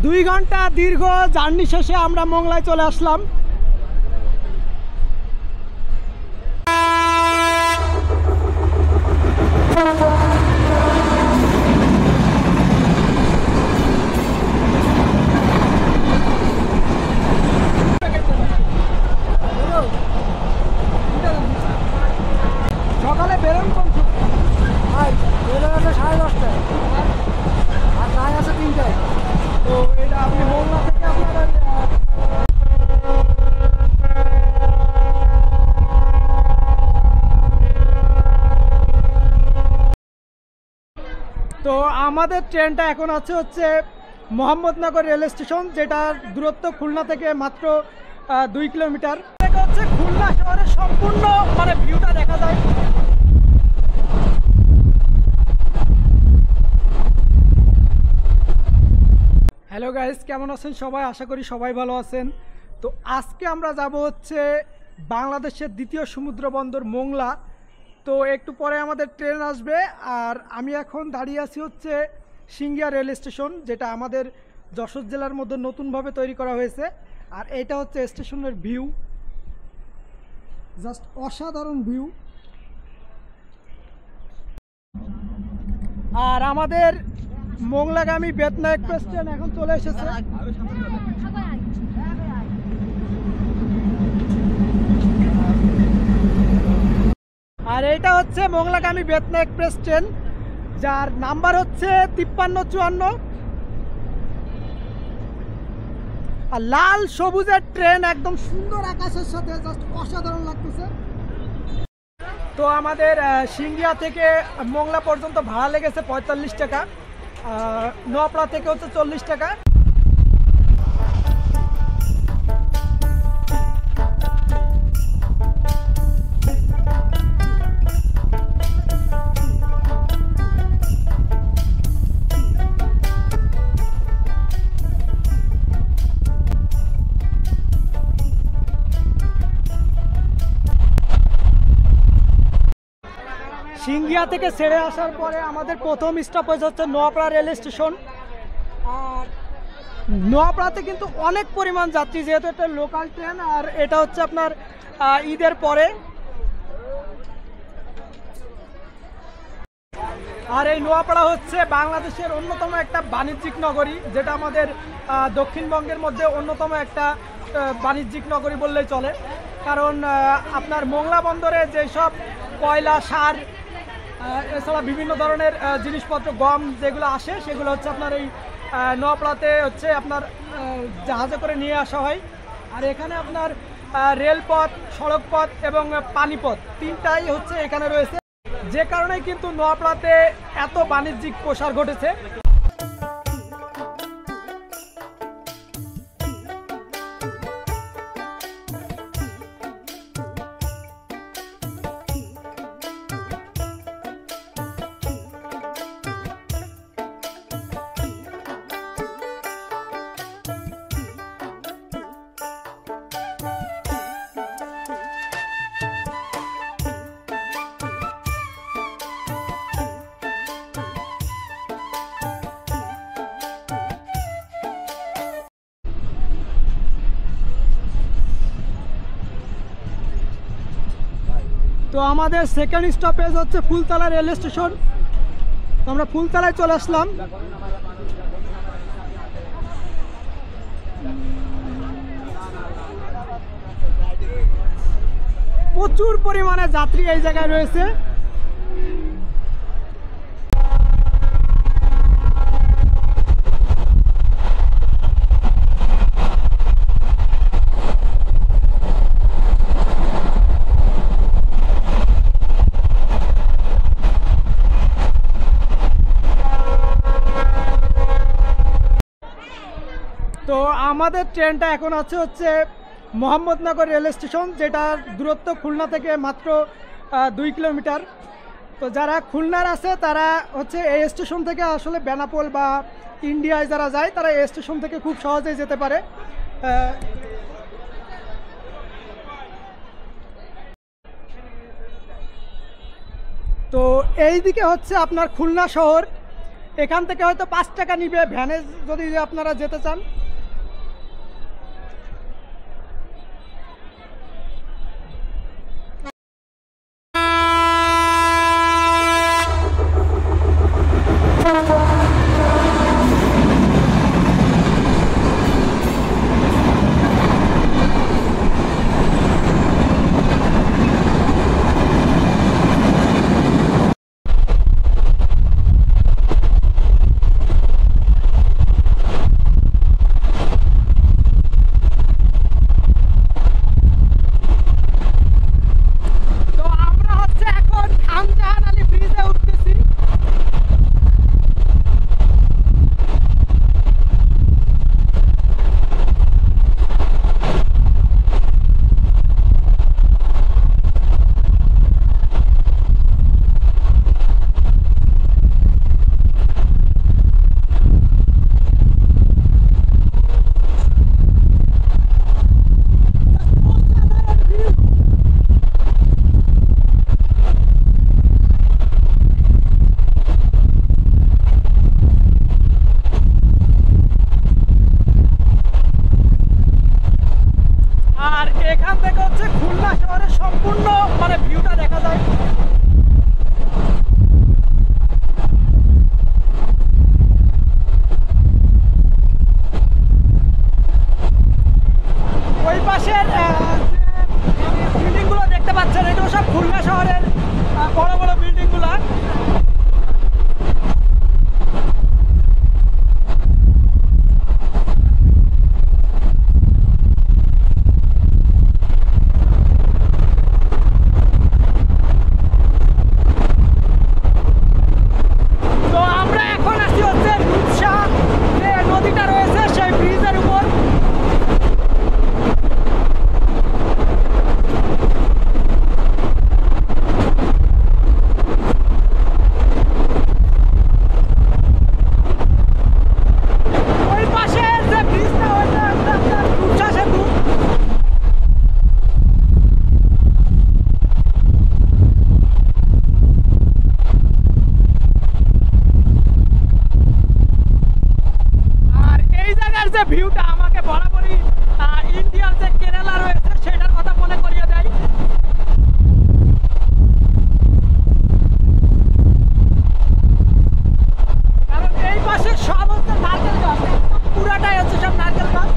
2 ঘন্টা দীর্ঘ জার্নি শেষে আমরা মোংলায় চলে আসলাম। সকালে বেরোন কোন ভাই? বেরোনো 10:30টায় আর গায়ে আছে 3টায়। তো এটা আপনি মোংলা থেকে আপনার তো আমাদের ট্রেনটা এখন আছে হচ্ছে মোহাম্মদনগর রেল স্টেশন, যেটার দূরত্ব খুলনা থেকে মাত্র 2 কিলোমিটার। এটা হচ্ছে খুলনা শহরের সম্পূর্ণ ভিউটা দেখা যায়। হ্যালো গাইস, কেমন আছেন সবাই? আশা করি সবাই ভালো আছেন। তো আজকে আমরা যাব হচ্ছে বাংলাদেশের দ্বিতীয় সমুদ্র বন্দর মোংলা। তো একটু পরে আমাদের ট্রেন আসবে, আর আমি এখন দাঁড়িয়ে আছি হচ্ছে সিঙ্গিয়া রেল স্টেশন, যেটা আমাদের যশোর জেলার মধ্যে নতুনভাবে তৈরি করা হয়েছে। আর এটা হচ্ছে স্টেশনের ভিউ, জাস্ট অসাধারণ ভিউ। আর আমাদের মোংলাগামী বেতনা এক্সপ্রেস ট্রেন এখন চলে এসেছে। আর এইটা হচ্ছে মোংলাগামী বেতনা এক্সপ্রেস ট্রেন, যার নাম্বার হচ্ছে 5354। আর লাল সবুজের ট্রেন, একদম সুন্দর আকাশের সাথে, জাস্ট অসাধারণ লাগতেছে। তো আমাদের সিঙ্গিয়া থেকে মোংলা পর্যন্ত ভাড়া লেগেছে 45 টাকা, নোয়াপাড়া থেকে হচ্ছে 40 টাকা। সিঙ্গিয়া থেকে ছেড়ে আসার পরে আমাদের প্রথম স্টপেজ হচ্ছে নোয়াপাড়া রেল স্টেশন। আর নোয়াপাড়াতে কিন্তু অনেক পরিমাণ যাত্রী, যেহেতু এটা লোকাল ট্রেন, আর এটা হচ্ছে আপনার ঈদের পরে। আর এই নোয়াপাড়া হচ্ছে বাংলাদেশের অন্যতম একটা বাণিজ্যিক নগরী, যেটা আমাদের দক্ষিণবঙ্গের মধ্যে অন্যতম একটা বাণিজ্যিক নগরী বললেই চলে। কারণ আপনার মোংলা বন্দরে যেসব কয়লা, সার, এছাড়া বিভিন্ন ধরনের জিনিসপত্র, গম যেগুলো আসে, সেগুলো হচ্ছে আপনার এই নোয়াপাড়াতে হচ্ছে আপনার জাহাজে করে নিয়ে আসা হয়। আর এখানে আপনার রেলপথ, সড়কপথ এবং পানিপথ তিনটাই হচ্ছে এখানে রয়েছে, যে কারণে কিন্তু নোয়াপাড়াতে এত বাণিজ্যিক প্রসার ঘটেছে। তো আমাদের সেকেন্ড স্টপেজ হচ্ছে ফুলতলা রেল স্টেশন। তো আমরা ফুলতলায় চলে আসলাম। প্রচুর পরিমাণে যাত্রী এই জায়গায় রয়েছে। তো আমাদের ট্রেনটা এখন আছে হচ্ছে মোহাম্মদনগর রেল স্টেশন, যেটার দূরত্ব খুলনা থেকে মাত্র 2 কিলোমিটার। তো যারা খুলনার আছে তারা হচ্ছে এই স্টেশন থেকে আসলে বেনাপোল বা ইন্ডিয়ায় যারা যায়, তারা এই স্টেশন থেকে খুব সহজেই যেতে পারে। তো এই দিকে হচ্ছে আপনার খুলনা শহর, এখান থেকে হয়তো 5 টাকা নিবে ভ্যানে যদি আপনারা যেতে চান। এখান থেকে হচ্ছে খুলনা শহরের সম্পূর্ণ মানে ভিউটা দেখা যায়। ওই পাশের বিল্ডিং গুলো দেখতে পাচ্ছেন, এটাও সব খুলনা শহরের বড় বড় বিল্ডিং গুলা। ভিউটা আমাকে বরাবরই ইন্ডিয়ার যে কেরালা রয়েছে সেটার কথা মনে করিয়ে দেয়। কারণ এই পাশে সব হচ্ছে নারকেল গাছ, পুরাটাই হচ্ছে সব নারকেল গাছ।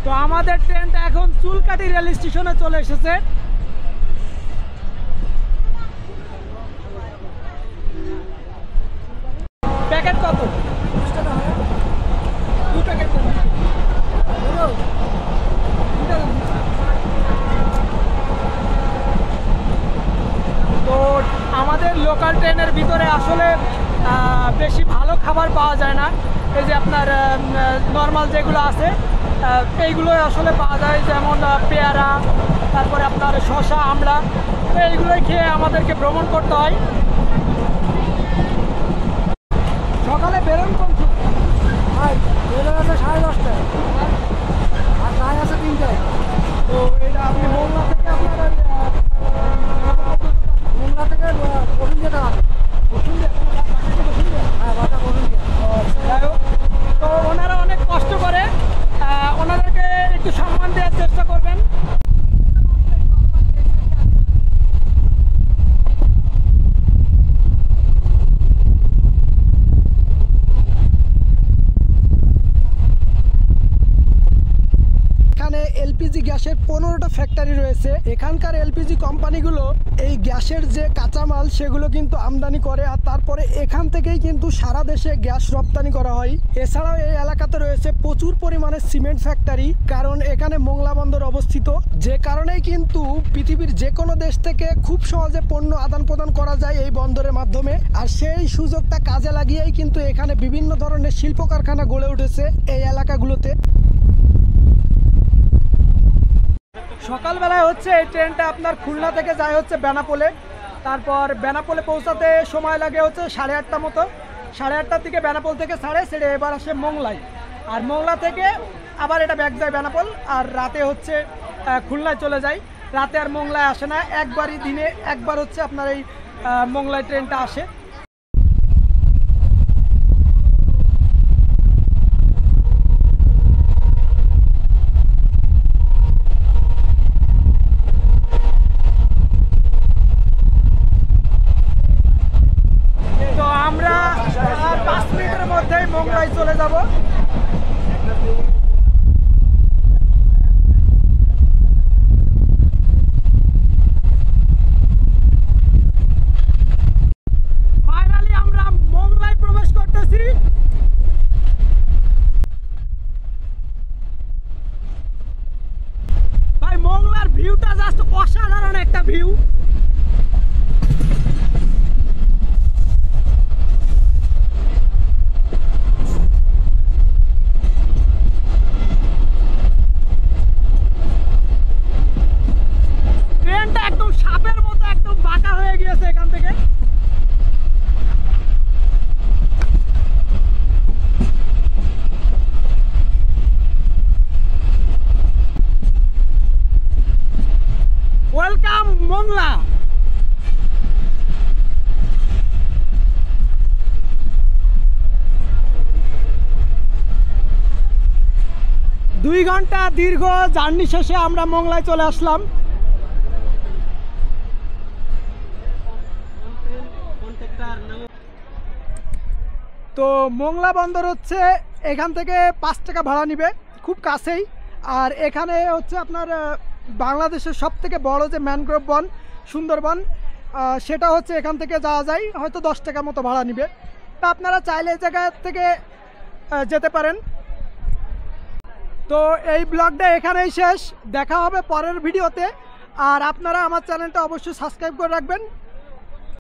তো আমাদের ট্রেনটা এখন চুলকাটি রেল স্টেশনে চলে এসেছে। প্যাকেট কত? 20 টাকা হয়। 2 প্যাকেট দেন। তো আমাদের লোকাল ট্রেনের ভিতরে আসলে বেশি ভালো খাবার পাওয়া যায় না। এই যে আপনার নর্মাল যেগুলো আছে এইগুলোই আসলে পাওয়া যায়, যেমন পেয়ারা, তারপরে আপনার শসা, আমড়া। তো এইগুলোই খেয়ে আমাদেরকে ভ্রমণ করতে হয়। সকালে বেরোন কোন ভাই? বেরোন আছে 10:30টায় আর গায়ে আছে 3টায়। তো এটা আপনি মোংলা থেকে আপনার মোংলা থেকে বসুন যেতে হবে। বসুন হ্যাঁ, বাটা বসুন। যাই হোক, তো ওনারা অনেক কষ্ট করে, ওনাদেরকে একটু সম্মান দেওয়ার চেষ্টা করবেন। এলপিজি গ্যাসের 15টা ফ্যাক্টরি রয়েছে। এখানকার এলপিজি কোম্পানিগুলো এই গ্যাসের যে কাঁচামাল সেগুলো কিন্তু আমদানি করে, আর তারপরে এখান থেকেই কিন্তু সারা দেশে গ্যাস রপ্তানি করা হয়। এছাড়াও এই এলাকাতে রয়েছে প্রচুর পরিমাণে সিমেন্ট ফ্যাক্টরি, কারণ এখানে মোংলা বন্দর অবস্থিত, যে কারণেই কিন্তু পৃথিবীর যে কোনো দেশ থেকে খুব সহজে পণ্য আদান প্রদান করা যায় এই বন্দরের মাধ্যমে। আর সেই সুযোগটা কাজে লাগিয়েই কিন্তু এখানে বিভিন্ন ধরনের শিল্প কারখানা গড়ে উঠেছে এই এলাকাগুলোতে। সকালবেলায় হচ্ছে এই ট্রেনটা আপনার খুলনা থেকে যায় হচ্ছে বেনাপোলে, তারপর বেনাপোলে পৌঁছাতে সময় লাগে হচ্ছে 8:30 মতো। 8:30টার দিকে বেনাপোল থেকে ছাড়ে, সেটা এবার আসে মোংলায়, আর মোংলা থেকে আবার এটা ব্যাক যায় বেনাপোল, আর রাতে হচ্ছে খুলনায় চলে যায়। রাতে আর মোংলায় আসে না, একবারই দিনে একবার হচ্ছে আপনার এই মোংলায় ট্রেনটা আসে। তো আমরা 5 মিনিটের মধ্যেই মোংলায় চলে যাব। ফাইনালি আমরা মোংলায় প্রবেশ করতেছি। ভাই মোংলার ভিউটা জাস্ট অসাধারণ একটা ভিউ। ট্রেনটা একদম সাপের মতো একদম বাঁকা হয়ে গিয়েছে এখান থেকে। ওয়েলকাম মোংলা। 2 ঘন্টা দীর্ঘ জার্নি শেষে আমরা মোংলায় চলে আসলাম। তো মোংলা বন্দর হচ্ছে এখান থেকে 5 টাকা ভাড়া নিবে, খুব কাছেই। আর এখানে হচ্ছে আপনার বাংলাদেশের সবথেকে বড় যে ম্যানগ্রোভ বন সুন্দরবন, সেটা হচ্ছে এখান থেকে যাওয়া যায়, হয়তো 10 টাকা মতো ভাড়া নিবে। তা আপনারা চাইলে এই জায়গা থেকে যেতে পারেন। তো এই ব্লগটা এখানেই শেষ, দেখা হবে পরের ভিডিওতে। আর আপনারা আমার চ্যানেলটা অবশ্যই সাবস্ক্রাইব করে রাখবেন।